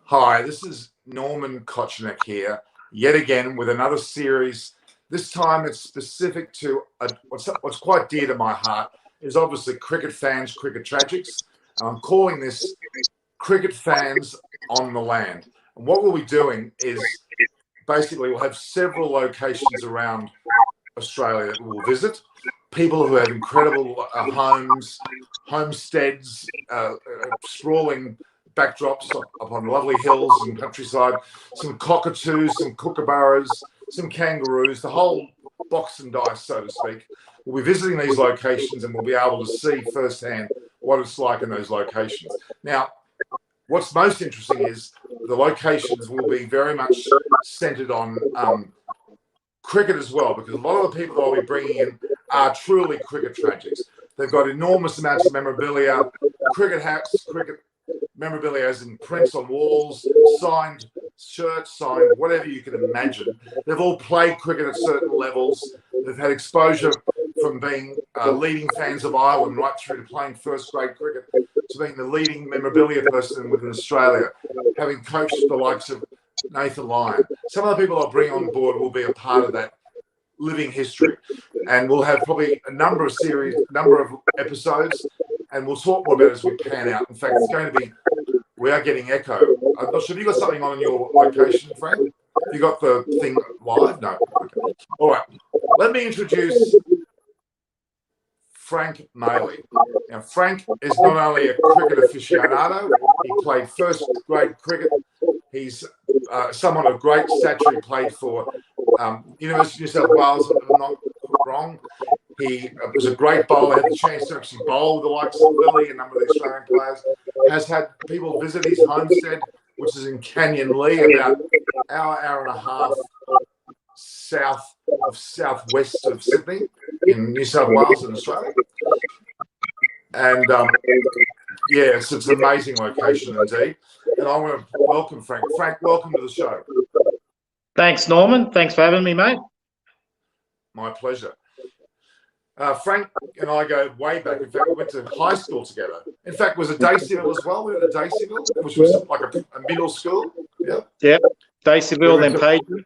Hi, this is Norman Kochenek here, yet again with another series. This time it's specific to what's quite dear to my heart is obviously cricket fans, cricket tragics. And I'm calling this Cricket Fans on the Land. And what we'll be doing is basically we'll have several locations around Australia that we'll visit. People who have incredible homes, homesteads, sprawling backdrops upon lovely hills and countryside, some cockatoos, some kookaburras, some kangaroos, the whole box and dice, so to speak. We'll be visiting these locations and we'll be able to see firsthand what it's like in those locations. Now, what's most interesting is the locations will be very much centered on cricket as well, because a lot of the people that I'll be bringing in are truly cricket tragics. They've got enormous amounts of memorabilia, cricket hats, cricket memorabilia as in prints on walls, signed shirts, signed whatever you can imagine. They've all played cricket at certain levels. They've had exposure from being leading fans of Ireland right through to playing first grade cricket to being the leading memorabilia person within Australia, having coached the likes of Nathan Lyon. Some of the people I'll bring on board will be a part of that living history, and we'll have probably a number of episodes, and we'll talk more about it as we pan out. In fact, it's going to be, we are getting echo. I'm not sure, have you got something on your location, Frank? Have you got the thing live? No. Okay. All right. Let me introduce Frank Maly. Now, Frank is not only a cricket aficionado, he played first grade cricket. He's someone of great stature. He played for University of New South Wales, if I'm not wrong. He was a great bowler, had the chance to actually bowl the likes of Lily, a number of the Australian players. Has had people visit his homestead, which is in Canyonleigh, about an hour and a half southwest of Sydney, in New South Wales in Australia. And yes, it's an amazing location indeed. And I want to welcome Frank. Frank, welcome to the show. Thanks, Norman. Thanks for having me, mate. My pleasure. Frank and I go way back. In fact, we went to high school together. In fact, was it Daceyville as well? We went to Daceyville, which was like a middle school. Yeah. Yep. Daceyville, then Pagewood.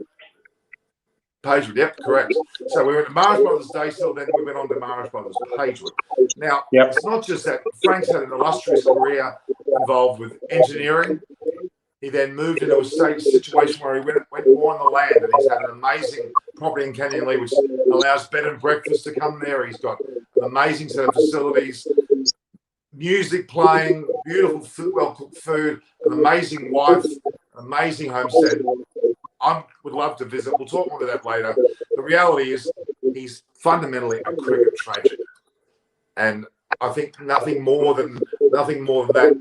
Pagewood, yep, correct. So we went to Marsh Brothers Daceyville, then we went on to Marsh Brothers Pagewood. Now, It's not just that. Frank's had an illustrious career involved with engineering. He then moved into a situation where he went more on the land, and he's had an amazing property in Canyonleigh, which allows bed and breakfast to come there. He's got an amazing set of facilities, music playing, beautiful, well-cooked food, an amazing wife, an amazing homestead. I would love to visit. We'll talk more about that later. The reality is he's fundamentally a cricket tragic. And I think nothing more than that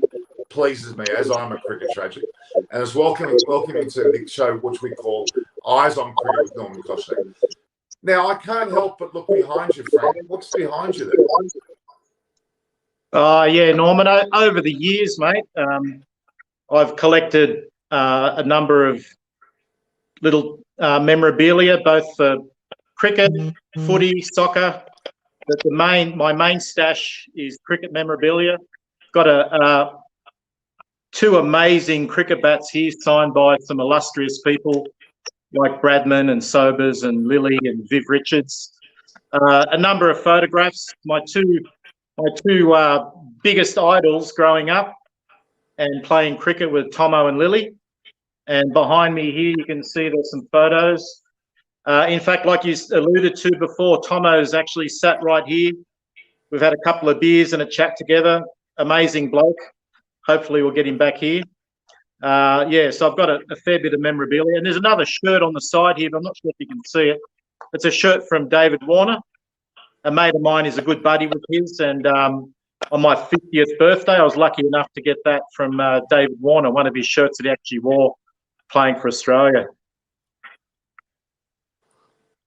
pleases me, as I'm a cricket tragic. And it's welcoming to the show, which we call Eyes on Cricket with Norman Kochenek. Now, I can't help but look behind you, Frank. What's behind you there? Yeah, Norman, over the years, mate, I've collected a number of little memorabilia, both for cricket, footy, soccer. But my main stash is cricket memorabilia. Got two amazing cricket bats here signed by some illustrious people like Bradman and Sobers and Lilly and Viv Richards. A number of photographs. My two biggest idols growing up and playing cricket with Tomo and Lilly. And behind me here, you can see there's some photos. In fact, like you alluded to before, Tomo's actually sat right here. We've had a couple of beers and a chat together. Amazing bloke. Hopefully we'll get him back here. So I've got a fair bit of memorabilia. And there's another shirt on the side here, but I'm not sure if you can see it. It's a shirt from David Warner. A mate of mine is a good buddy with his. And on my 50th birthday, I was lucky enough to get that from David Warner, one of his shirts that he actually wore playing for Australia.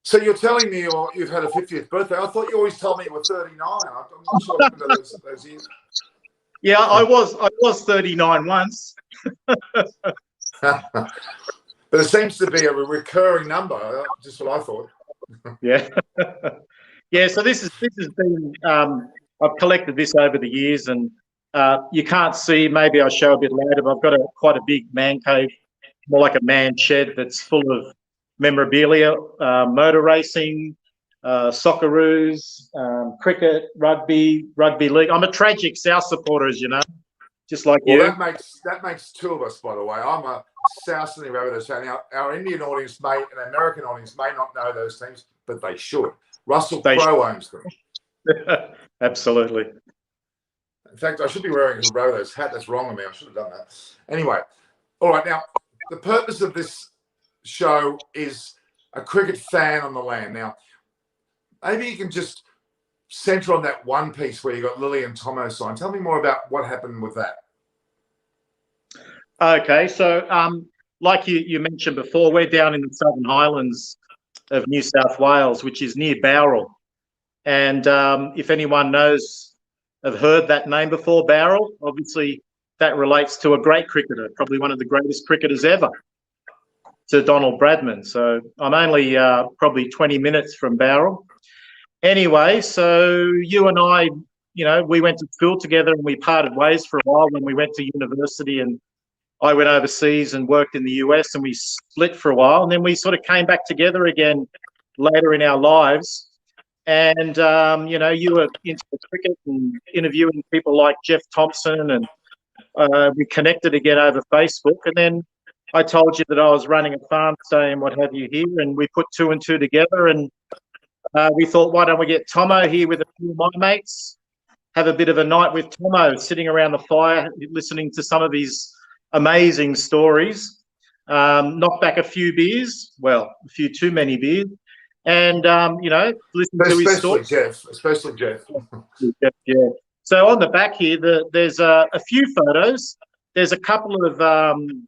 So you're telling me you've had a 50th birthday. I thought you always told me you were 39. I'm not sure what happened to those years. Yeah, I was 39 once. But it seems to be a recurring number, just what I thought. Yeah. Yeah, so this has been I've collected this over the years, and You can't see, maybe I'll show a bit later, but I've got quite a big man cave, more like a man shed that's full of memorabilia, motor racing, Socceroos, cricket, rugby league. I'm a tragic South supporter, as you know, just like you. Well, that makes two of us, by the way. I'm a South Sydney Rabbitohs fan. Now, our Indian audience may, and American audience may not know those teams, but they should. Russell Crowe owns them. Absolutely. In fact, I should be wearing a Rabbitohs hat. That's wrong of me. I should have done that. Anyway, all right. Now, the purpose of this show is a cricket fan on the land. Now, maybe you can just center on that one piece where you got Lily and Tomo signed. Tell me more about what happened with that. Okay, so like you mentioned before, we're down in the Southern Highlands of New South Wales, which is near Bowral. And if anyone have heard that name before, Bowral, obviously that relates to a great cricketer, probably one of the greatest cricketers ever, to Donald Bradman. So I'm only probably 20 minutes from Bowral. Anyway, so you and I, we went to school together and we parted ways for a while when we went to university, and I went overseas and worked in the US, and we split for a while, and then we sort of came back together again later in our lives. And, you were into cricket and interviewing people like Jeff Thomson, and we connected again over Facebook. And then I told you that I was running a farm stay and what have you here, and we put two and two together, and we thought, why don't we get Tomo here with a few of my mates, have a bit of a night with Tomo, sitting around the fire, listening to some of his amazing stories, knock back a few beers, well, a few too many beers, and, listen to his stories. Especially Jeff. Yeah. So on the back here, there's a few photos. There's a couple of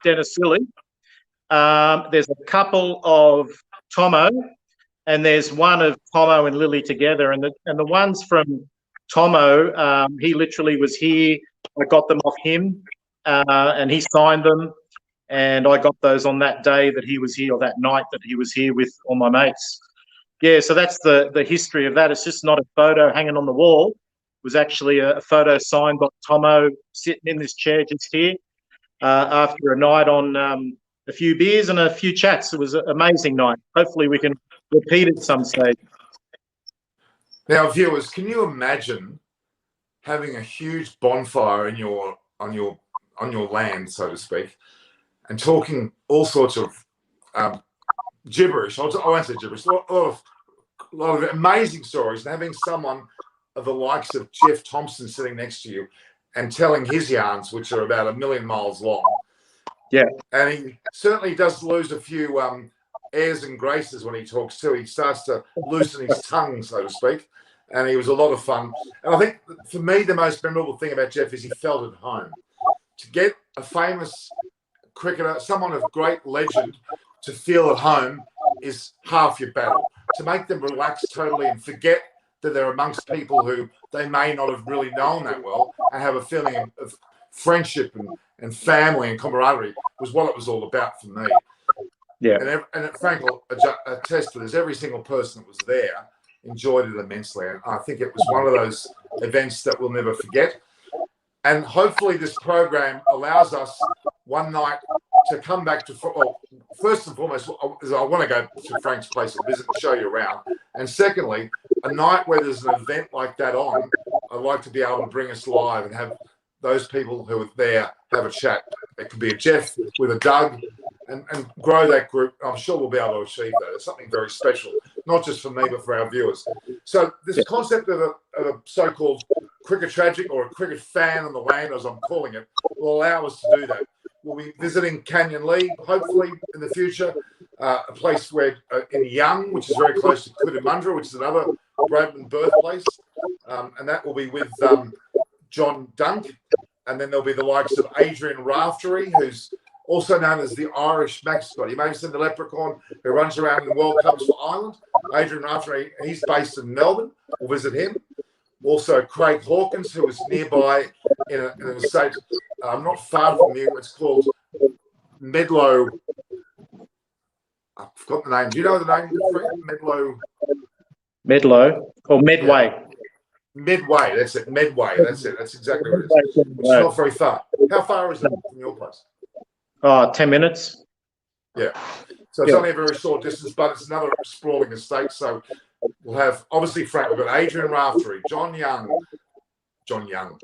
Dennis Lilly. There's a couple of Tomo, and there's one of Tomo and Lily together. And the ones from Tomo, he literally was here. I got them off him, and he signed them. And I got those on that day that he was here, or that night that he was here with all my mates. Yeah, so that's the history of that. It's just not a photo hanging on the wall. It was actually a photo signed by Tomo sitting in this chair just here after a night on a few beers and a few chats. It was an amazing night. Hopefully we can repeat it some stage. Now, viewers, can you imagine having a huge bonfire on your land, so to speak, and talking all sorts of gibberish? I won't say gibberish. A lot of amazing stories, and having someone of the likes of Jeff Thomson sitting next to you and telling his yarns, which are about 1 million miles long. Yeah. And he certainly does lose a few airs and graces when he talks too. He starts to loosen his tongue, so to speak. And he was a lot of fun. And I think for me, the most memorable thing about Jeff is he felt at home. To get a famous cricketer, someone of great legend, to feel at home is half your battle. To make them relax totally and forget that they're amongst people who they may not have really known that well, and have a feeling of friendship and family and camaraderie was what it was all about for me. Yeah. And Frank will attest to this. Every single person that was there enjoyed it immensely. And I think it was one of those events that we'll never forget. And hopefully this program allows us one night to come back to, well, first and foremost, I want to go to Frank's place and visit and show you around. And secondly, a night where there's an event like that on, I'd like to be able to bring us live and have those people who are there have a chat. It could be a Jeff with a Doug, and grow that group. I'm sure we'll be able to achieve that. It's something very special, not just for me, but for our viewers. So this concept of a so-called cricket tragic, or a cricket fan on the land, as I'm calling it, will allow us to do that. We'll be visiting Canyonleigh, hopefully, in the future, a place where in Young, which is very close to Cootamundra, which is another Bradman birthplace, and that will be with John Dunk, and then there'll be the likes of Adrian Raftery, who's also known as the Irish mascot. You may have seen the leprechaun who runs around in the World Cups for Ireland. Adrian Raftery, he's based in Melbourne. We'll visit him. Also, Craig Hawkins, who is nearby in an estate not far from you. It's called Medlow. I forgot the name. Do you know the name? Medlow or Medway? Medway, that's it. Medway, that's it. That's exactly what it is. Which is not very far. How far is it from your place? 10 minutes. Yeah. So it's only a very short distance, but it's another sprawling estate. So we'll have, obviously, Frank, we've got Adrian Raftery, John Dunk. John Young's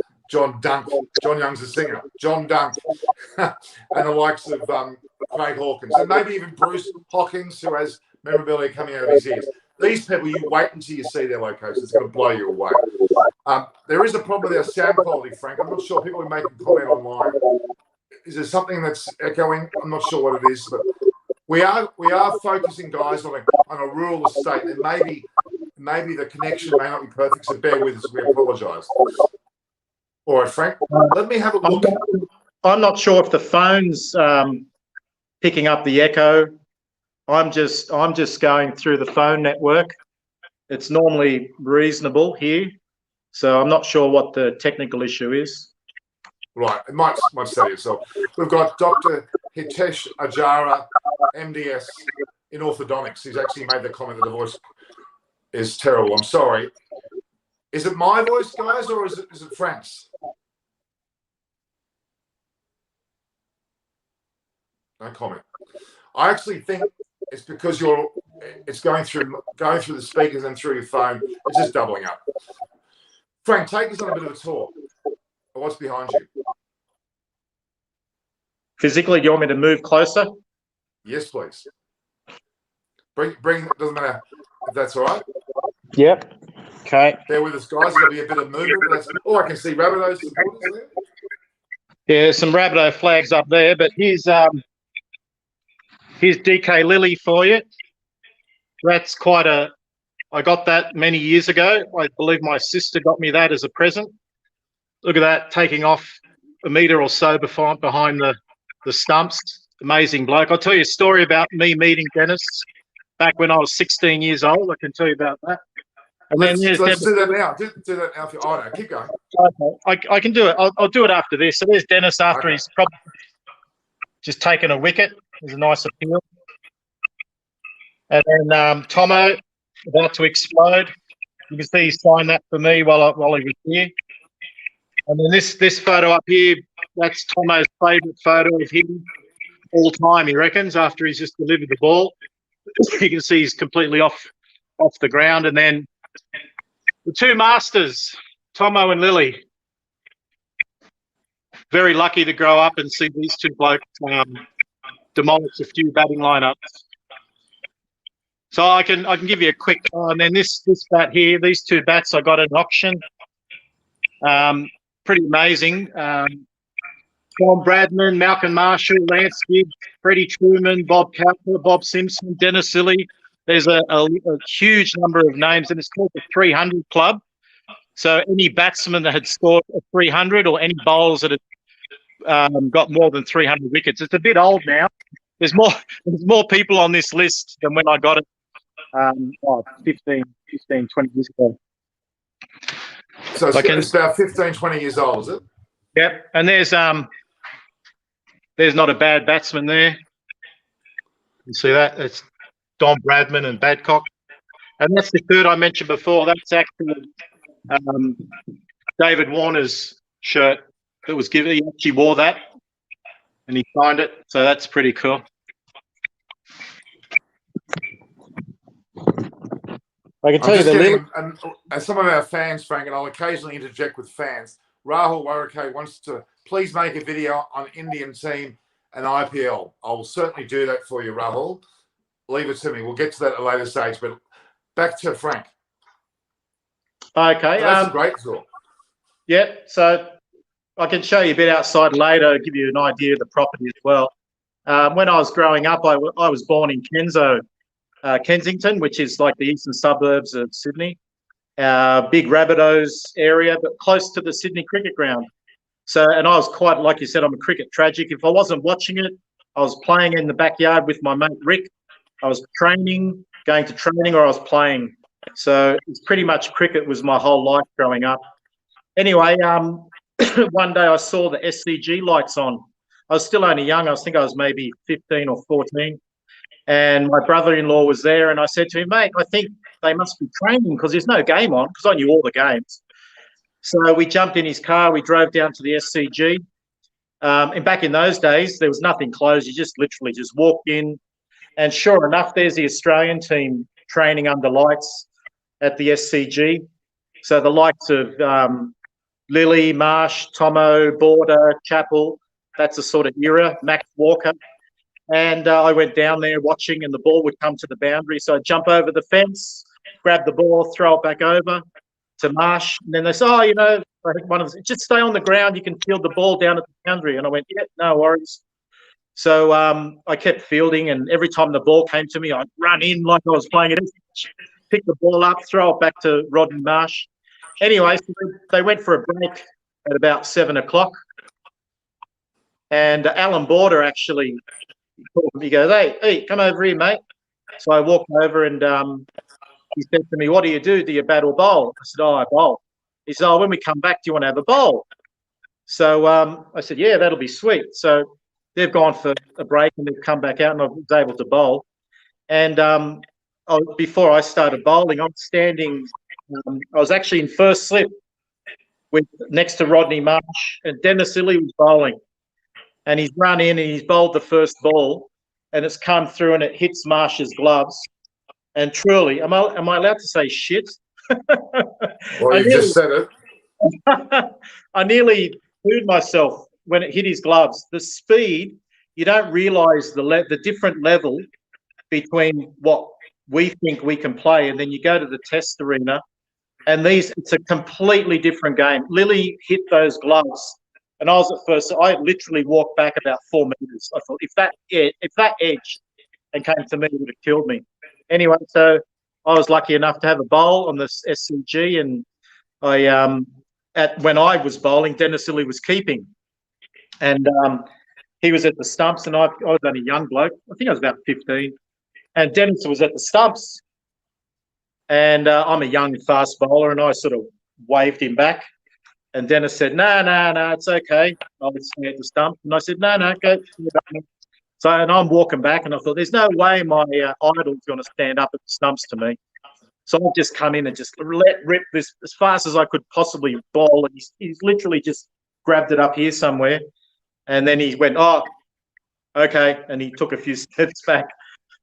a singer. John Dunk. And the likes of Craig Hawkins. And maybe even Bruce Hawkins, who has memorabilia coming out of his ears. These people, you wait until you see their location. It's going to blow you away. There is a problem with our sound quality, Frank. I'm not sure. People are making comment online. Is there something that's echoing? I'm not sure what it is, but we are focusing, guys, on a rural estate, and maybe the connection may not be perfect. So bear with us. We apologise. All right, Frank. Let me have a look. I'm not sure if the phone's picking up the echo. I'm just going through the phone network. It's normally reasonable here, so I'm not sure what the technical issue is. Right, it might say itself. We've got Dr. Hitesh Ajara, MDS in orthodontics. He's actually made the comment that the voice is terrible. I'm sorry. Is it my voice, guys, or is it Frank's? No comment. I actually think it's because it's going through the speakers and through your phone. It's just doubling up. Frank, take us on a bit of a tour. What's behind you? Physically, do you want me to move closer? Yes, please. Bring. Doesn't matter if that's all right. Yep. Okay. Bear with us, guys. There'll be a bit of movement. I can see Rabbitohs supporters there. Yeah, some Rabbitoh flags up there, but here's DK Lily for you. That's quite a. I got that many years ago. I believe my sister got me that as a present. Look at that, taking off a metre or so behind the stumps. Amazing bloke. I'll tell you a story about me meeting Dennis back when I was 16 years old. I can tell you about that. And let's do that now. Do that now. Oh, no, keep going. Okay. I can do it. I'll do it after this. So there's Dennis after he's probably just taken a wicket. There's a nice appeal. And then Tomo about to explode. You can see he signed that for me while he was here. And then this photo up here, that's Tomo's favourite photo of him all time, he reckons, after he's just delivered the ball. You can see he's completely off the ground. And then the two masters, Tomo and Lily. Very lucky to grow up and see these two blokes demolish a few batting lineups. So I can give you a quick. And then this bat here, these two bats I got at an auction. Pretty amazing. Tom Bradman, Malcolm Marshall, Lance Gibbs, Freddie Truman, Bob Cowper, Bob Simpson, Dennis Lilly. There's a huge number of names, and it's called the 300 Club. So any batsman that had scored a 300 or any bowlers that had got more than 300 wickets. It's a bit old now. There's more people on this list than when I got it 15, 20 years ago. So it's about 15, 20 years old, is it? Yep. And there's not a bad batsman there. You see that? It's Don Bradman and Badcock. And that's the third I mentioned before. That's actually David Warner's shirt that was given. He actually wore that and he signed it. So that's pretty cool. I can tell you and some of our fans, Frank, and I'll occasionally interject with fans. Rahul Warake wants to please make a video on Indian team and IPL. I will certainly do that for you, Rahul. Leave it to me. We'll get to that at a later stage. But back to Frank. Okay. So that's a great tour. Yeah. So I can show you a bit outside later, give you an idea of the property as well. When I was growing up, I was born in Kensington, which is like the eastern suburbs of Sydney. Big Rabbitohs area, but close to the Sydney cricket ground. So, and I was quite, like you said, I'm a cricket tragic. If I wasn't watching it, I was playing in the backyard with my mate Rick. I was training, going to training, or I was playing. So it's pretty much cricket was my whole life growing up. Anyway, one day I saw the SCG lights on. I was still only young. I think I was maybe 15 or 14. And my brother-in-law was there, and I said to him, mate, I think they must be training because there's no game on, because I knew all the games. So we jumped in his car. We drove down to the SCG. And back in those days, there was nothing closed. You just literally just walked in. And sure enough, there's the Australian team training under lights at the SCG. So the likes of Lily, Marsh, Tomo, Border, Chappell, that's the sort of era, Max Walker. And I went down there watching, and the ball would come to the boundary. So I'd jump over the fence, grab the ball, throw it back over to Marsh. And then they said, I think one of them, just stay on the ground. You can field the ball down at the boundary. And I went, yeah, no worries. So I kept fielding, and every time the ball came to me, I'd run in like I was playing it, pick the ball up, throw it back to Rodney Marsh. Anyway, so they went for a break at about 7 o'clock. And Alan Border actually called me. He goes, hey, come over here, mate. So I walked over, and he said to me, what do? Do you bat or bowl? I said, I bowl. He said, when we come back, do you want to have a bowl? So I said, yeah, that'll be sweet. So they've gone for a break, and they've come back out, and I was able to bowl. And before I started bowling, I was standing. I was actually in first slip next to Rodney Marsh, and Dennis Lilly was bowling. And he's run in and he's bowled the first ball, and it's come through and it hits Marsh's gloves. And truly, am I allowed to say shit? Well, you just said it. I nearly pooed myself when it hit his gloves. The speed, you don't realise the different level between what we think we can play, and then you go to the test arena, and it's a completely different game. Lily hit those gloves, and I was at first. I literally walked back about 4 meters. I thought if that edged and came to me, it would have killed me. Anyway, so I was lucky enough to have a bowl on this SCG, and when I was bowling, Dennis Lilly was keeping, and he was at the stumps, and I was only a young bloke. I think I was about 15, and Dennis was at the stumps, and I'm a young fast bowler, and I sort of waved him back, and Dennis said, no, it's okay. I was at the stump, and I said, no, go. So, and I'm walking back, and I thought, there's no way my idol's going to stand up at the stumps to me. So I've just come in and just let rip this as fast as I could possibly bowl. And he's literally just grabbed it up here somewhere. And then he went, oh, okay. And he took a few steps back.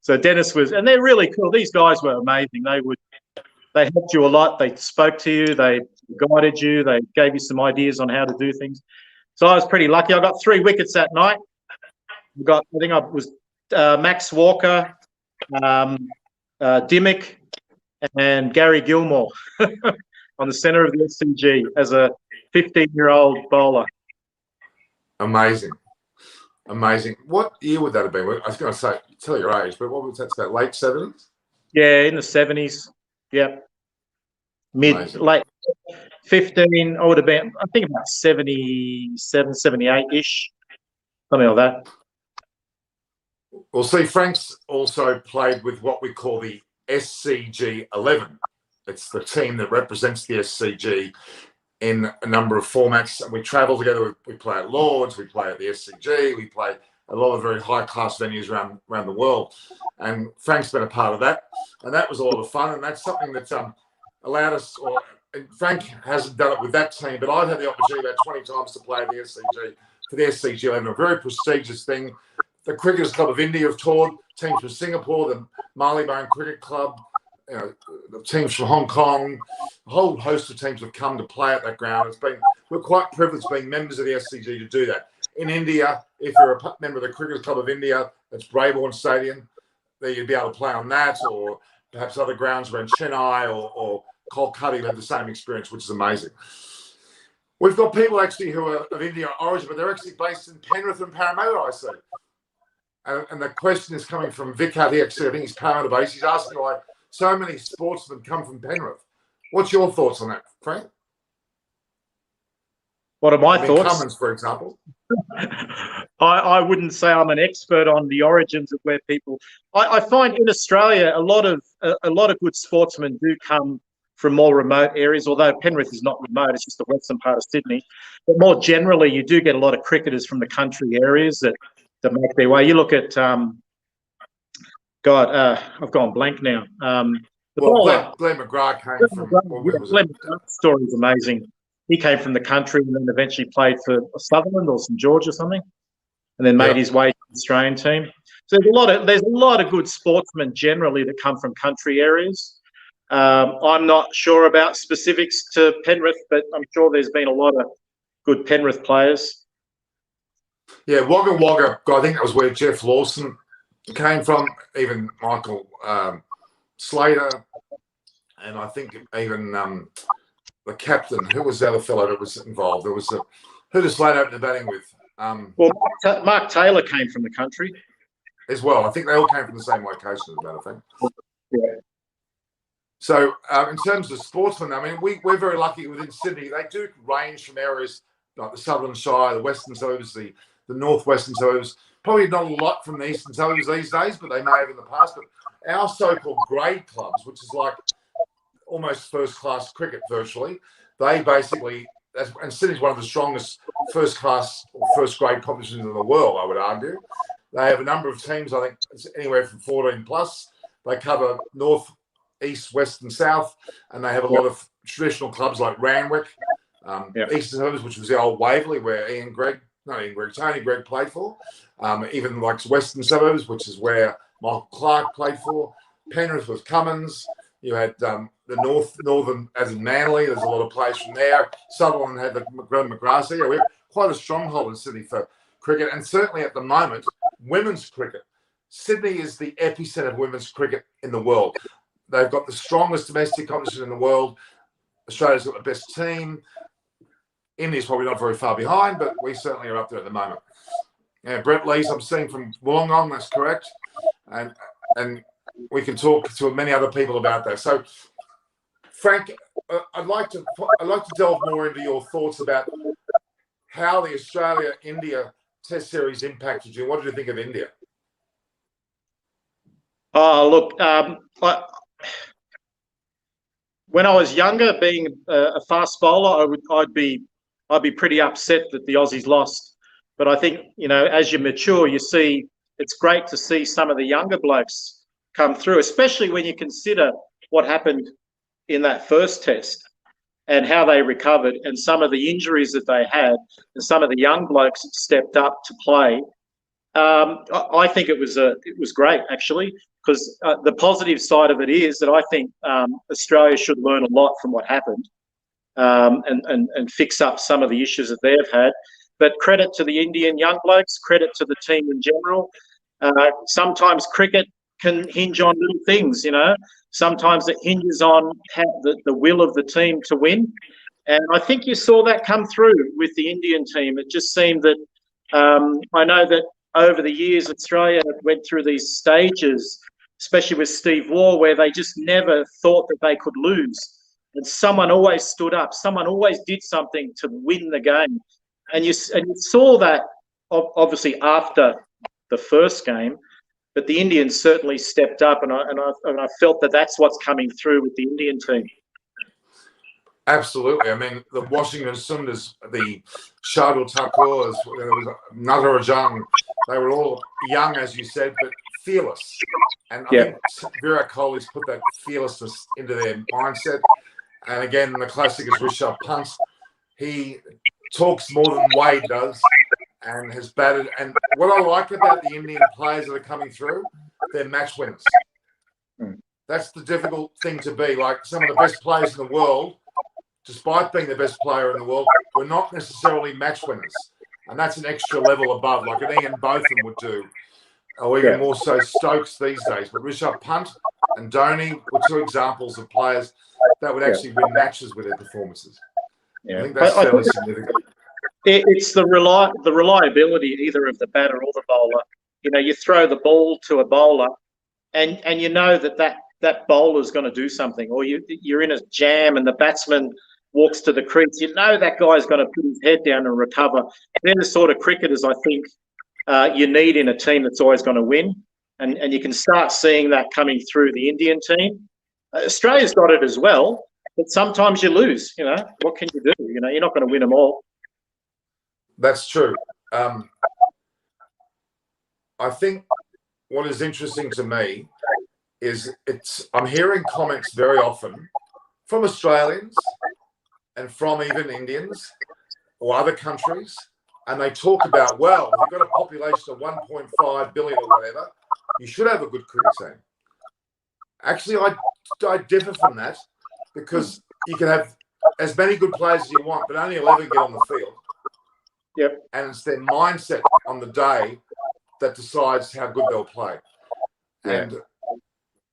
So Dennis and they're really cool. These guys were amazing. They helped you a lot. They spoke to you. They guided you. They gave you some ideas on how to do things. So I was pretty lucky. I got 3 wickets that night. I think I was Max Walker, Dimmick, and Gary Gilmore on the centre of the SCG as a 15-year-old bowler. Amazing. What year would that have been? I was going to say, tell your age, but what was that? Late 70s? Yeah, in the 70s. Yep. Late 15. I would have been, I think, about 77, 78-ish, something like that. Well, see, Frank's also played with what we call the SCG 11. It's the team that represents the SCG in a number of formats. And we travel together. We play at Lords, we play at the SCG, we play a lot of very high-class venues around the world. And Frank's been a part of that. And that was a lot of fun. And that's something that's allowed us, Frank hasn't done it with that team, but I've had the opportunity about 20 times to play at the SCG, for the SCG 11, a very prestigious thing. The Cricketers Club of India have toured, teams from Singapore, the Marylebone Cricket Club, the teams from Hong Kong, a whole host of teams have come to play at that ground. We're quite privileged being members of the SCG to do that. In India, if you're a member of the Cricketers Club of India, that's Brabourne Stadium, there you'd be able to play on that, or perhaps other grounds around Chennai or Kolkata have the same experience, which is amazing. We've got people actually who are of Indian origin, but they're actually based in Penrith and Parramatta, I see. And the question is coming from Vic out here. Actually, I think he's Parramatta based. He's asking why so many sportsmen come from Penrith. What's your thoughts on that, Frank? What are my thoughts? Cummins, for example. I wouldn't say I'm an expert on the origins of where people. I find in Australia a lot of good sportsmen do come from more remote areas. Although Penrith is not remote, it's just the western part of Sydney. But more generally, you do get a lot of cricketers from the country areas that make their way. You look at I've gone blank now. Glenn McGrath came from. Glenn McGrath's story is amazing. he came from the country and then eventually played for Sutherland or St George or something, and then made his way to the Australian team. So there's a lot of good sportsmen generally that come from country areas. I'm not sure about specifics to Penrith, but I'm sure there's been a lot of good Penrith players. Yeah, Wagga Wagga, I think that was where Jeff Lawson came from, even Michael Slater, and I think even the captain, who was the other fellow that was involved? There was who does Slater open the batting with? Well, Mark Taylor came from the country as well. I think they all came from the same location, as a matter of fact. Yeah. So in terms of sportsmen, I mean, we're very lucky within Sydney. They do range from areas like the Southern Shire, the Western Suburbs, the Northwestern Suburbs. Probably not a lot from the Eastern Suburbs these days, but they may have in the past. But our so-called grade clubs, which is like almost first-class cricket virtually, they basically, and Sydney's one of the strongest first-class or first-grade competitions in the world, I would argue. They have a number of teams, I think it's anywhere from 14 plus. They cover North, East, West, and South, and they have a lot of traditional clubs like Randwick, Eastern Suburbs, which was the old Waverley, where Tony Gregg played for. Even like Western Suburbs, which is where Michael Clark played for. Penrith was Cummins. You had the Northern, as in Manly. There's a lot of players from there. Sutherland had the McGrath. So, we have quite a stronghold in Sydney for cricket, and certainly at the moment, women's cricket. Sydney is the epicenter of women's cricket in the world. They've got the strongest domestic competition in the world. Australia's got the best team. India's probably not very far behind, but we certainly are up there at the moment. Yeah, Brett Lees, I'm seeing from Wollongong, that's correct. And we can talk to many other people about that. So, Frank, I'd like to delve more into your thoughts about how the Australia-India Test Series impacted you. What did you think of India? Oh, look, when I was younger, being a fast bowler, I'd be pretty upset that the Aussies lost. But I think, as you mature, you see it's great to see some of the younger blokes come through, especially when you consider what happened in that first test and how they recovered and some of the injuries that they had and some of the young blokes that stepped up to play. I think it was great, actually, because the positive side of it is that I think Australia should learn a lot from what happened and fix up some of the issues that they've had. But credit to the Indian young blokes, credit to the team in general. Sometimes cricket can hinge on little things, Sometimes it hinges on the will of the team to win. And I think you saw that come through with the Indian team. It just seemed that I know that over the years, Australia went through these stages, especially with Steve Waugh, where they just never thought that they could lose. And someone always stood up. Someone always did something to win the game. And you saw that, obviously, after the first game. But the Indians certainly stepped up, and I felt that that's what's coming through with the Indian team. Absolutely. I mean, the Washington Sundars, the Shardul Thakurs, there was Natarajan. They were all young, as you said, but fearless. And I think Virat Kohli's put that fearlessness into their mindset. And again, the classic is Rishabh Pant. He talks more than Wade does and has batted. And what I like about the Indian players that are coming through, they're match winners. That's the difficult thing to be. Like some of the best players in the world, despite being the best player in the world, were not necessarily match winners. And that's an extra level above, like an Ian Botham would do, or even more so Stokes these days. But Rishabh Pant and Dhoni were two examples of players that would actually win matches with their performances. I think that's fairly significant. It's the reliability either of the batter or the bowler. You throw the ball to a bowler and you know that bowler is going to do something, or you're in a jam and the batsman walks to the crease. You know that guy's going to put his head down and recover. They're the sort of cricketers I think you need in a team that's always going to win, and you can start seeing that coming through the Indian team. Australia's got it as well, but sometimes you lose. What can you do? You're not going to win them all. That's true. I think what is interesting to me is I'm hearing comments very often from Australians and from even Indians or other countries, and they talk about, well, if you've got a population of 1.5 billion or whatever, you should have a good cricket team. Actually, I differ from that, because you can have as many good players as you want, but only 11 get on the field. Yep. And it's their mindset on the day that decides how good they'll play. Yeah. And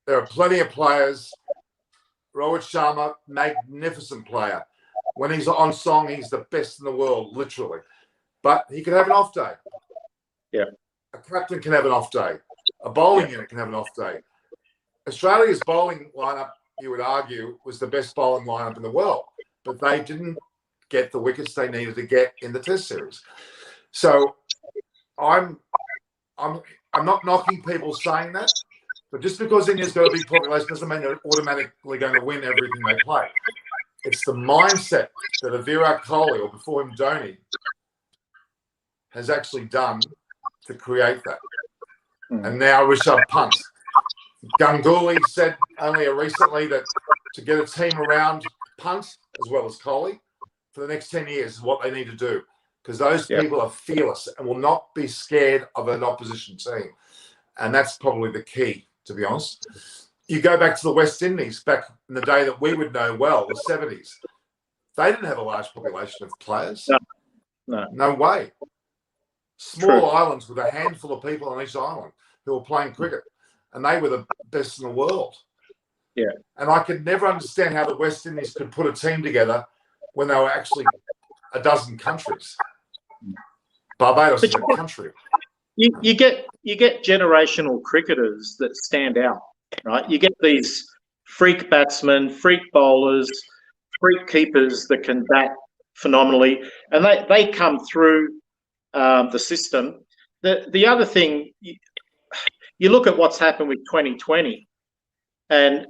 there are plenty of players. Rohit Sharma, magnificent player. When he's on song, he's the best in the world, literally. But he can have an off day. Yeah. A captain can have an off day. A bowling unit can have an off day. Australia's bowling lineup, you would argue, was the best bowling lineup in the world, but they didn't get the wickets they needed to get in the Test series. So I'm not knocking people saying that, but just because India's got a big population doesn't mean they're automatically going to win everything they play. It's the mindset that a Virat Kohli, or before him Dhoni, has actually done to create that. And now Rishabh Pant. Ganguly said only recently that to get a team around Pant as well as Kohli for the next 10 years is what they need to do, because those people are fearless and will not be scared of an opposition team. And that's probably the key, to be honest. You go back to the West Indies, back in the day that we would know well, the 70s. They didn't have a large population of players. No way. Small islands with a handful of people on each island who were playing cricket. And they were the best in the world. Yeah. And I could never understand how the West Indies could put a team together when they were actually a dozen countries. Barbados is a country. You get generational cricketers that stand out, right? You get these freak batsmen, freak bowlers, freak keepers that can bat phenomenally, and they come through the system. The other thing, you look at what's happened with 2020, and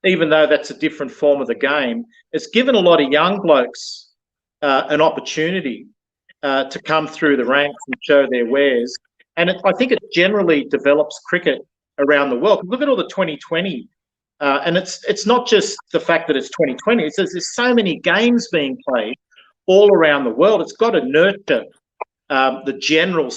even though that's a different form of the game, it's given a lot of young blokes an opportunity to come through the ranks and show their wares. And I think it generally develops cricket around the world. Look at all the 2020, and it's not just the fact that it's 2020. It's there's so many games being played all around the world. It's got to nurture the general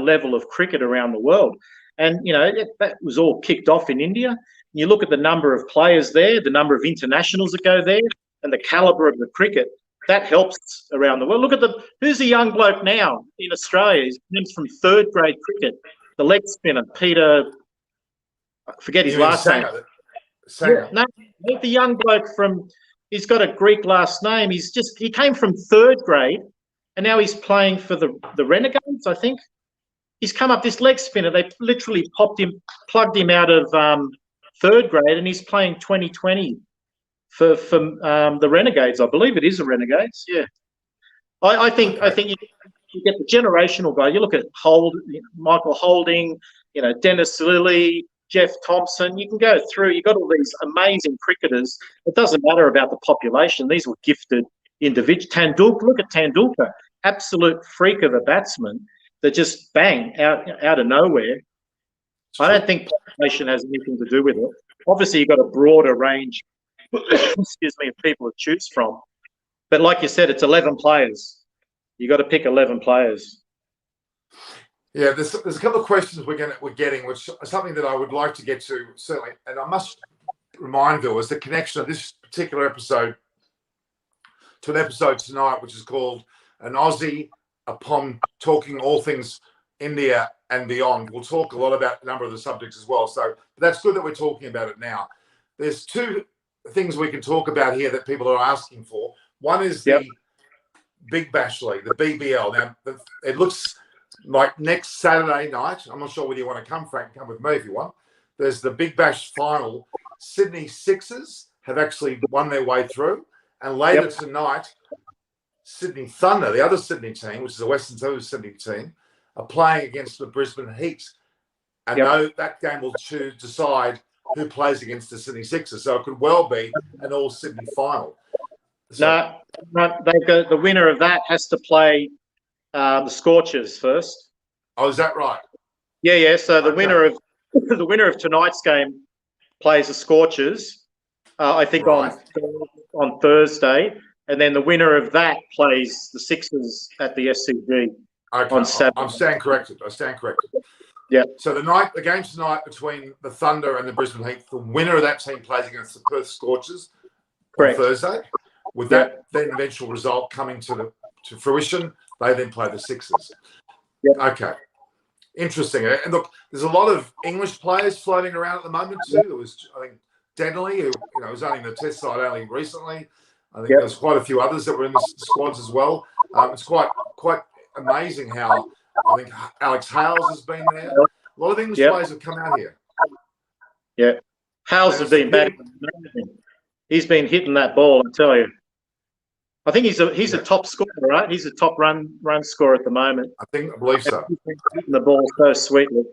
level of cricket around the world. And, that was all kicked off in India. You look at the number of players there, the number of internationals that go there, and the calibre of the cricket, that helps around the world. Look at who's a young bloke now in Australia? He comes from third grade cricket, the leg spinner, Peter, I forget his last name. Sanger. No, the young bloke he's got a Greek last name. He came from third grade, and now he's playing for the Renegades, I think. He's come up, this leg spinner. They literally plugged him out of third grade, and he's playing 2020 for the Renegades. I believe it is the Renegades. Yeah, I think you get the generational guy. You look at Michael Holding, Dennis Lilly, Jeff Thomson. You can go through. You got all these amazing cricketers. It doesn't matter about the population. These were gifted individuals. Tendulkar, look at Tendulkar, absolute freak of a batsman. That just bang out of nowhere. I don't think population has anything to do with it. Obviously, you've got a broader range, excuse me, of people to choose from. But like you said, it's 11 players. You got to pick 11 players. Yeah, there's a couple of questions we're getting, which is something that I would like to get to certainly. And I must remind viewers the connection of this particular episode to an episode tonight, which is called An Aussie Upon Talking All Things India and Beyond. We'll talk a lot about a number of the subjects as well. So that's good that we're talking about it now. There's two things we can talk about here that people are asking for. One is the Big Bash League, the BBL. Now, it looks like next Saturday night. I'm not sure whether you want to come, Frank. Come with me if you want. There's the Big Bash final. Sydney Sixers have actually won their way through. And later tonight, Sydney Thunder, the other Sydney team, which is a Western Suburbs Sydney team, are playing against the Brisbane Heat. And that game will decide who plays against the Sydney Sixers. So it could well be an all-Sydney final. So, no, the winner of that has to play the Scorchers first. Oh, is that right? Yeah. So the winner of tonight's game plays the Scorchers. I think on Thursday. and then the winner of that plays the Sixers at the SCG on Saturday. I stand corrected. Yeah. So the game's tonight between the Thunder and the Brisbane Heat. The winner of that team plays against the Perth Scorchers on Thursday. With that then eventual result coming to fruition, they then play the Sixers. Yep. Okay. Interesting. And look, there's a lot of English players floating around at the moment too. There was, I think, Denley, who was only in the test side only recently. I think there's quite a few others that were in the squads as well. It's quite amazing how I think Alex Hales has been there. A lot of English players have come out here. Yeah. Hales has been bad. He's been hitting that ball, I tell you. I think he's a top scorer, right? He's a top run scorer at the moment. I believe so. He's been hitting the ball so sweetly.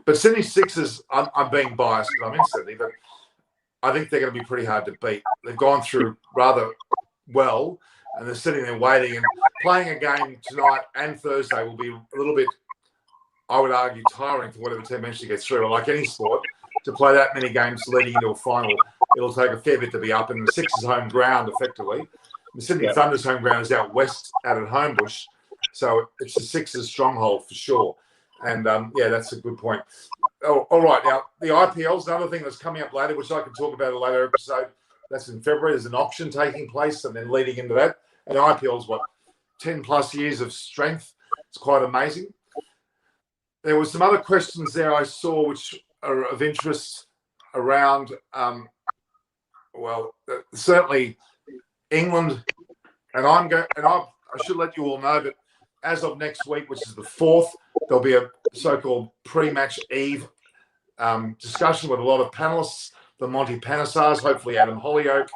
But Sydney Sixers, I'm being biased because I'm in Sydney, but I think they're going to be pretty hard to beat. They've gone through rather well, and they're sitting there waiting. And playing a game tonight and Thursday will be a little bit, I would argue, tiring for whatever team eventually gets through. Like any sport, to play that many games leading into a final, it'll take a fair bit to be up. And the Sixers' home ground, effectively, the Sydney Thunder's home ground is out west, out at Homebush, so it's the Sixers' stronghold for sure. And that's a good point. Oh, all right, now the IPL's another thing that's coming up later, which I can talk about in a later episode. That's in February. There's an auction taking place, and then leading into that. And the IPL's 10 plus years of strength. It's quite amazing. There were some other questions there I saw which are of interest around. Certainly England, and I should let you all know that as of next week, which is the 4th, there'll be a so-called pre-match eve discussion with a lot of panelists, the Monty Panesars, hopefully Adam Hollyoake,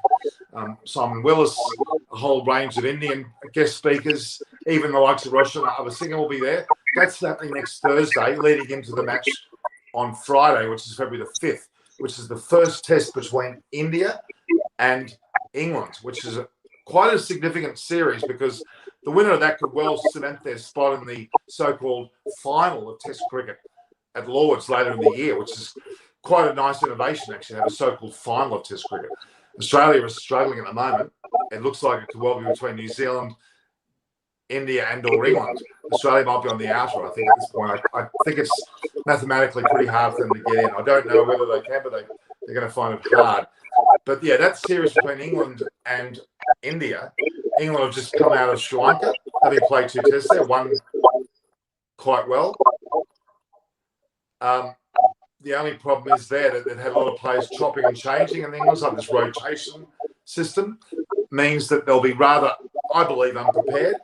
Simon Willis, a whole range of Indian guest speakers, even the likes of Roshan Abasinghe will be there. That's happening next Thursday, leading into the match on Friday, which is February the 5th, which is the first test between India and England, which is quite a significant series because the winner of that could well cement their spot in the so-called final of Test cricket at Lord's later in the year, which is quite a nice innovation, actually, to have a so-called final of Test cricket. Australia is struggling at the moment. It looks like it could well be between New Zealand, India, and/or England. Australia might be on the outer, I think, at this point. I think it's mathematically pretty hard for them to get in. I don't know whether they can, but they're going to find it hard. But, that series between England and India, England have just come out of Sri Lanka, having played 2 tests there, won quite well. The only problem is there that they've had a lot of players chopping and changing in England, like this rotation system, means that they'll be rather, I believe, unprepared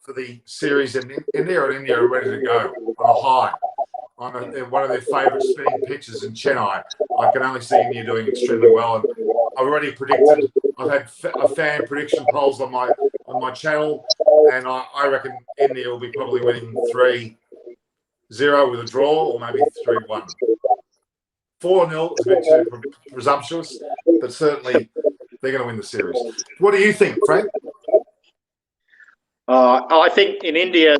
for the series in India, and India are ready to go on a high, on one of their favourite spinning pitches in Chennai. I can only see India doing extremely well, and I've already predicted. I've had a fan prediction polls on my channel, and I reckon India will be probably winning 3-0 with a draw, or maybe 3-1. 4-0 is a bit too presumptuous, but certainly they're going to win the series. What do you think, Frank? I think in India,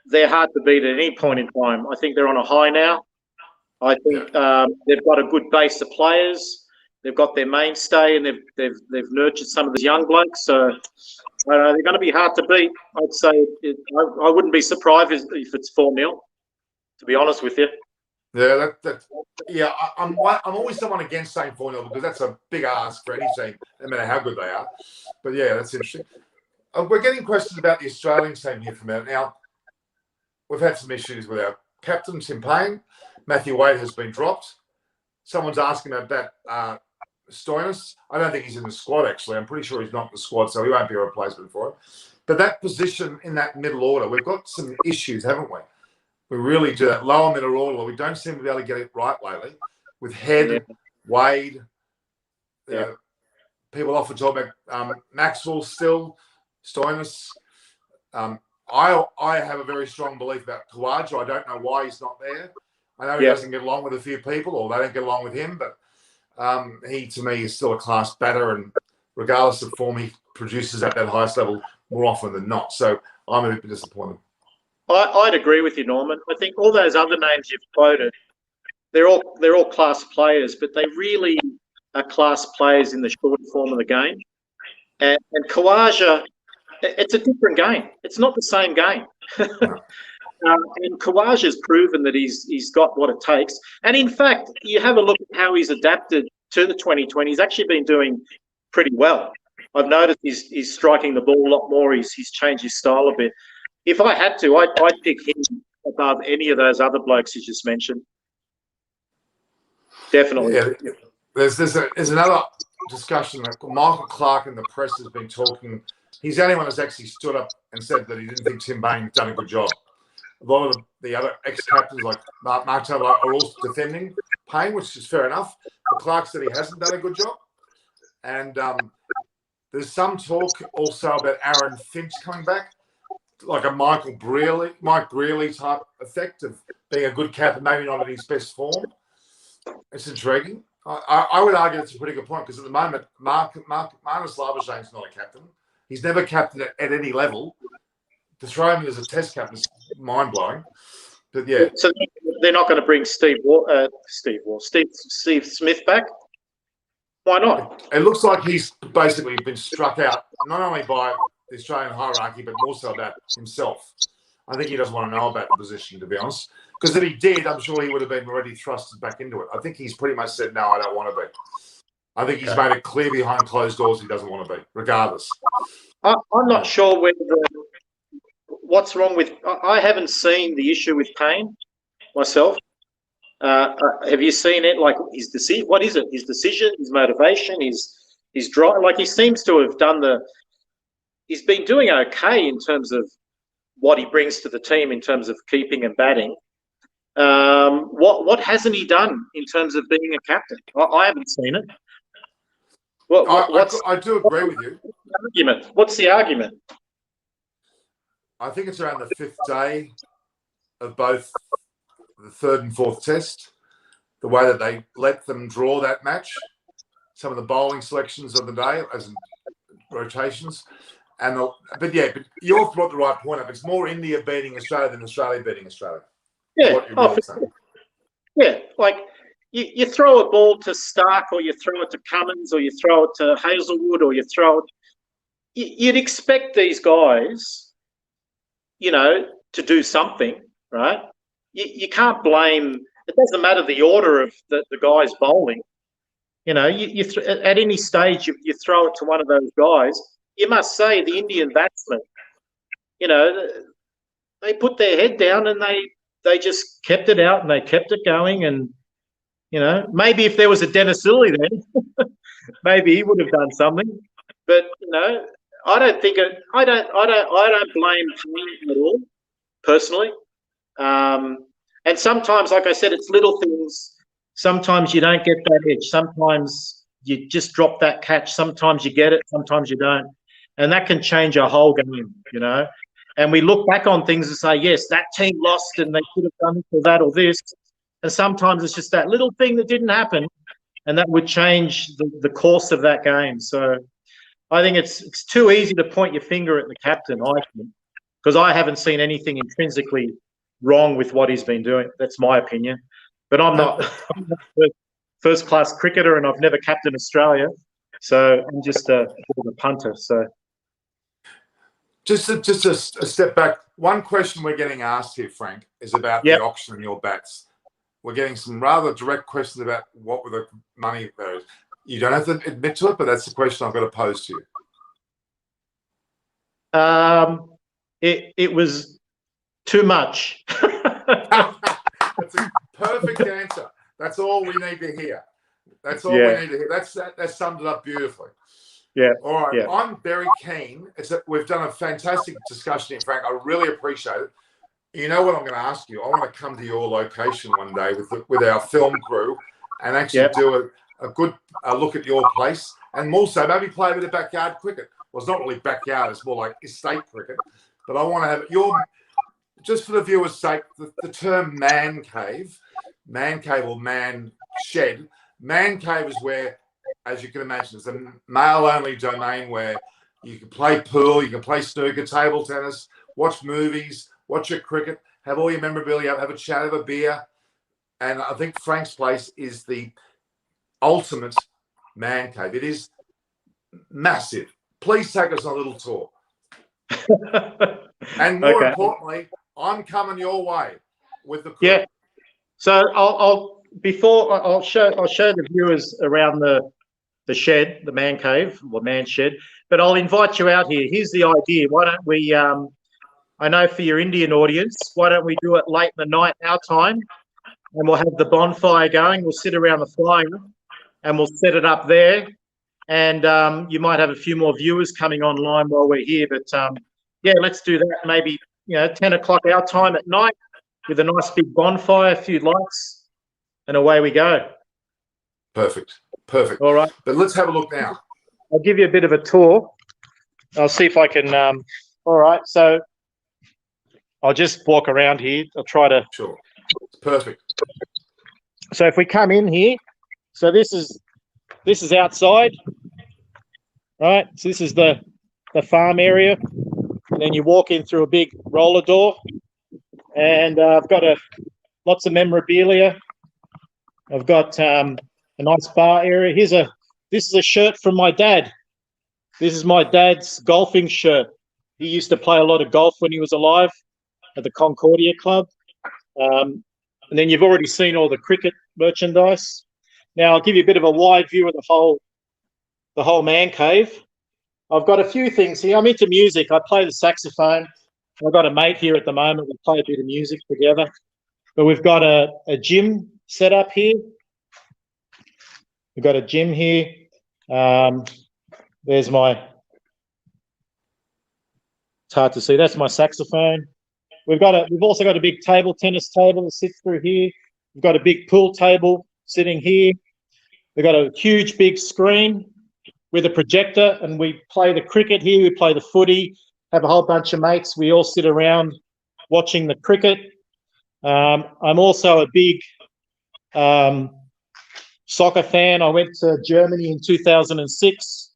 they're hard to beat at any point in time. I think they're on a high now. I think they've got a good base of players. They've got their mainstay, and they've nurtured some of the young blokes. So they're going to be hard to beat. I'd say I wouldn't be surprised if it's 4-0. To be honest with you. Yeah, I'm always someone against saying 4-0 because that's a big ask for any team, no matter how good they are. But yeah, that's interesting. We're getting questions about the Australian team here from out. Now, we've had some issues with our captain, Tim Payne. Matthew Wade has been dropped. Someone's asking about that Stoinis. I don't think he's in the squad, actually. I'm pretty sure he's not in the squad, so he won't be a replacement for him. But that position in that middle order, we've got some issues, haven't we? We really do. That lower middle order, we don't seem to be able to get it right lately. With Head, Wade, people often talk about Maxwell still, Stoinis. I have a very strong belief about Khawaja. I don't know why he's not there. I know he doesn't get along with a few people, or they don't get along with him, but he, to me, is still a class batter, and regardless of form, he produces at that highest level more often than not. So I'm a bit disappointed. I'd agree with you, Norman. I think all those other names you've quoted, they're all class players, but they really are class players in the short form of the game. And Kawaja, it's a different game. It's not the same game. And Kawaja's proven that he's got what it takes. And in fact, you have a look at how he's adapted to the 2020. He's actually been doing pretty well. I've noticed he's striking the ball a lot more. He's changed his style a bit. If I had to, I'd pick him above any of those other blokes you just mentioned. Definitely. Yeah, there's another discussion that Michael Clark in the press has been talking. He's the only one that's actually stood up and said that he didn't think Tim Payne done a good job. A lot of the other ex-captains like Mark Taylor are all defending Payne, which is fair enough. But Clark said he hasn't done a good job. And there's some talk also about Aaron Finch coming back, like a Mike Brearley type effect of being a good captain, maybe not in his best form. It's intriguing. I would argue it's a pretty good point because at the moment, Marnus Labuschagne's not a captain. He's never captained at any level. To throw him as a test captain is mind-blowing. But yeah. So they're not going to bring Steve Smith back? Why not? It looks like he's basically been struck out, not only by the Australian hierarchy, but more so about himself. I think he doesn't want to know about the position, to be honest. Because if he did, I'm sure he would have been already thrusted back into it. I think he's pretty much said, no, I don't want to be. I think he's made it clear behind closed doors he doesn't want to be, regardless. I'm not sure what's wrong with... I haven't seen the issue with Payne myself. Have you seen it? Like his decision? What is it? His decision, his motivation, his drive. Like he seems to have done he's been doing okay in terms of what he brings to the team in terms of keeping and batting. What hasn't he done in terms of being a captain? I haven't seen it. I do agree with you. What's the argument? I think it's around the fifth day of both the third and fourth test, the way that they let them draw that match, some of the bowling selections of the day as in rotations. But you've brought the right point up. It's more India beating Australia than Australia beating Australia. Yeah. Yeah. Like you throw a ball to Stark or you throw it to Cummins or you throw it to Hazelwood or you throw it. You'd expect these guys, to do something, right? You can't blame. It doesn't matter the order of the guys bowling. At any stage you throw it to one of those guys. You must say the Indian batsmen, they put their head down and they just kept it out and they kept it going. And maybe if there was a Dennis Lilly then, maybe he would have done something. But I don't think it. I don't blame Payne at all, personally. And sometimes, like I said, it's little things. Sometimes you don't get that edge. Sometimes you just drop that catch. Sometimes you get it. Sometimes you don't. And that can change a whole game, And we look back on things and say, yes, that team lost and they could have done this or that or this. And sometimes it's just that little thing that didn't happen and that would change the course of that game. So I think it's too easy to point your finger at the captain, I think, because I haven't seen anything intrinsically wrong with what he's been doing. That's my opinion. But I'm not a first-class cricketer and I've never captained Australia. So I'm just a punter. So just a step back. One question we're getting asked here, Frank, is about the auction and your bats. We're getting some rather direct questions about what were the money values. You don't have to admit to it, but that's the question I've got to pose to you. It was too much. That's a perfect answer. That's all we need to hear. That's all we need to hear. That summed it up beautifully. Yeah. All right. Yeah. I'm very keen. We've done a fantastic discussion here, Frank. I really appreciate it. You know what I'm going to ask you? I want to come to your location one day with our film crew and actually do a good look at your place and also maybe play a bit of backyard cricket. Well, it's not really backyard. It's more like estate cricket. But I want to have just for the viewers' sake, the term man cave or man shed. Man cave is where, as you can imagine, it's a male-only domain where you can play pool, you can play snooker, table tennis, watch movies, watch your cricket, have all your memorabilia, have a chat, have a beer. And I think Frank's place is the ultimate man cave. It is massive. please take us on a little tour. And more importantly, I'm coming your way with the crew. Yeah. So I'll show the viewers around the shed, the man cave or man shed, but I'll invite you out here. Here's the idea. Why don't we? I know for your Indian audience, why don't we do it late in the night our time, and we'll have the bonfire going. We'll sit around the fire, and we'll set it up there. And you might have a few more viewers coming online while we're here. But yeah, let's do that. Maybe 10 o'clock our time at night with a nice big bonfire, a few lights, and away we go. Perfect. All right. But let's have a look now. I'll give you a bit of a tour. I'll see if I can. All right. So I'll just walk around here. I'll try to. Sure. Perfect. So if we come in here, so this is outside, right? So this is the farm area, and then you walk in through a big roller door, and I've got lots of memorabilia. I've got a nice bar area. This is a shirt from my dad. This is my dad's golfing shirt. He used to play a lot of golf when he was alive at the Concordia Club. And then you've already seen all the cricket merchandise. Now I'll give you a bit of a wide view of the whole man cave. I've got a few things here. I'm into music. I play the saxophone. I've got a mate here at the moment. We play a bit of music together. But we've got a gym set up here. We've got a gym here. There's my. It's hard to see. That's my saxophone. We've also got a big tennis table that sits through here. We've got a big pool table sitting here. We've got a huge big screen with a projector, and we play the cricket here. We play the footy. Have a whole bunch of mates. We all sit around watching the cricket. I'm also a big soccer fan. I went to Germany in 2006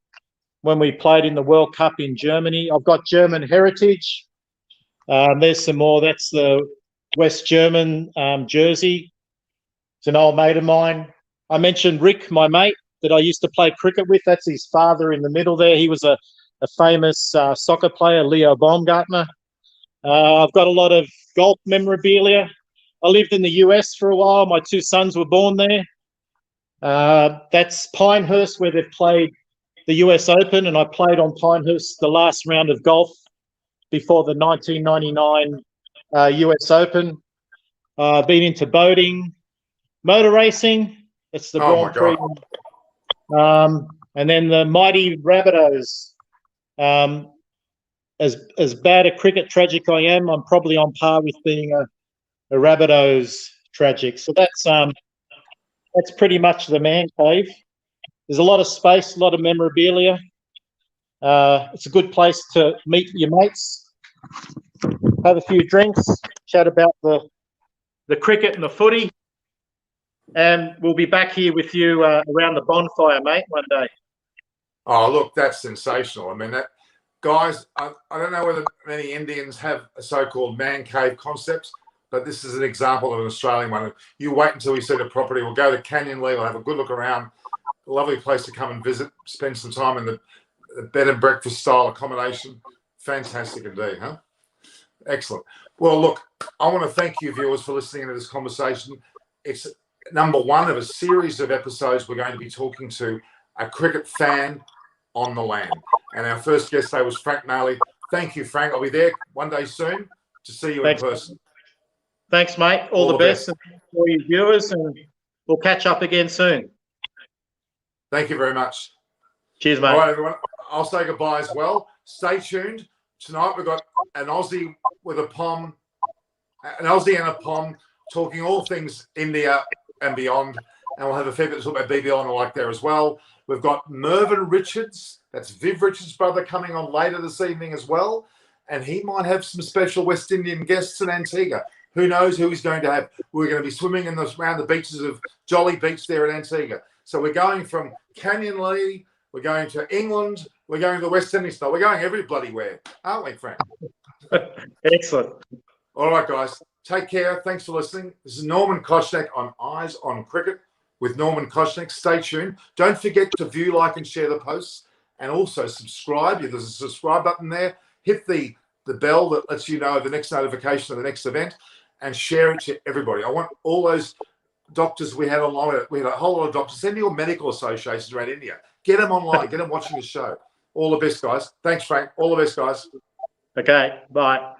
when we played in the World Cup in Germany. I've got German heritage. There's some more. That's the West German jersey. It's an old mate of mine. I mentioned Rick, my mate, that I used to play cricket with. That's his father in the middle there. He was a famous soccer player, Leo Baumgartner. I've got a lot of golf memorabilia. I lived in the US for a while. My two sons were born there. That's Pinehurst, where they've played the US Open, and I played on Pinehurst the last round of golf before the 1999 US Open. Been into boating, motor racing. It's the Grand Prix. And then the mighty Rabbitohs. As bad a cricket tragic I am, I'm probably on par with being a Rabbitohs tragic. So that's pretty much the man cave. There's a lot of space, a lot of memorabilia. It's a good place to meet your mates, have a few drinks, chat about the cricket and the footy, and we'll be back here with you around the bonfire, mate, one day. Oh, look, that's sensational. I mean, guys, I don't know whether many Indians have a so-called man cave concept, but this is an example of an Australian one. You wait until we see the property. We'll go to Canyonleigh. We'll have a good look around. A lovely place to come and visit, spend some time in the bed and breakfast style accommodation. Fantastic indeed, huh? Excellent. Well, look, I want to thank you, viewers, for listening to this conversation. It's number one of a series of episodes. We're going to be talking to a cricket fan on the land. And our first guest today was Frank Maly. Thank you, Frank. I'll be there one day soon to see you in person. Thanks, mate. All the best for your viewers, and we'll catch up again soon. Thank you very much. Cheers, mate. All right, everyone. I'll say goodbye as well. Stay tuned. Tonight we've got an Aussie with a POM, an Aussie and a POM, talking all things India and beyond. And we'll have a fair bit to talk about BBL and the like there as well. We've got Mervyn Richards, that's Viv Richards' brother, coming on later this evening as well. And he might have some special West Indian guests in Antigua. Who knows who he's going to have? We're going to be swimming around the beaches of Jolly Beach there in Antigua. So we're going from Canyonleigh, we're going to England, we're going to the West Indies. We're going every bloody where, aren't we, Frank? Excellent. All right, guys. Take care. Thanks for listening. This is Norman Koshnek on Eyes on Cricket with Norman Koshnek. Stay tuned. Don't forget to view, like, and share the posts. and also subscribe. There's a subscribe button there. Hit the bell that lets you know the next notification of the next event, and share it to everybody. I want all those doctors we had online. We had a whole lot of doctors. Send your medical associations around India. Get them online. Get them watching the show. All the best, guys. Thanks, Frank. All the best, guys. Okay, bye.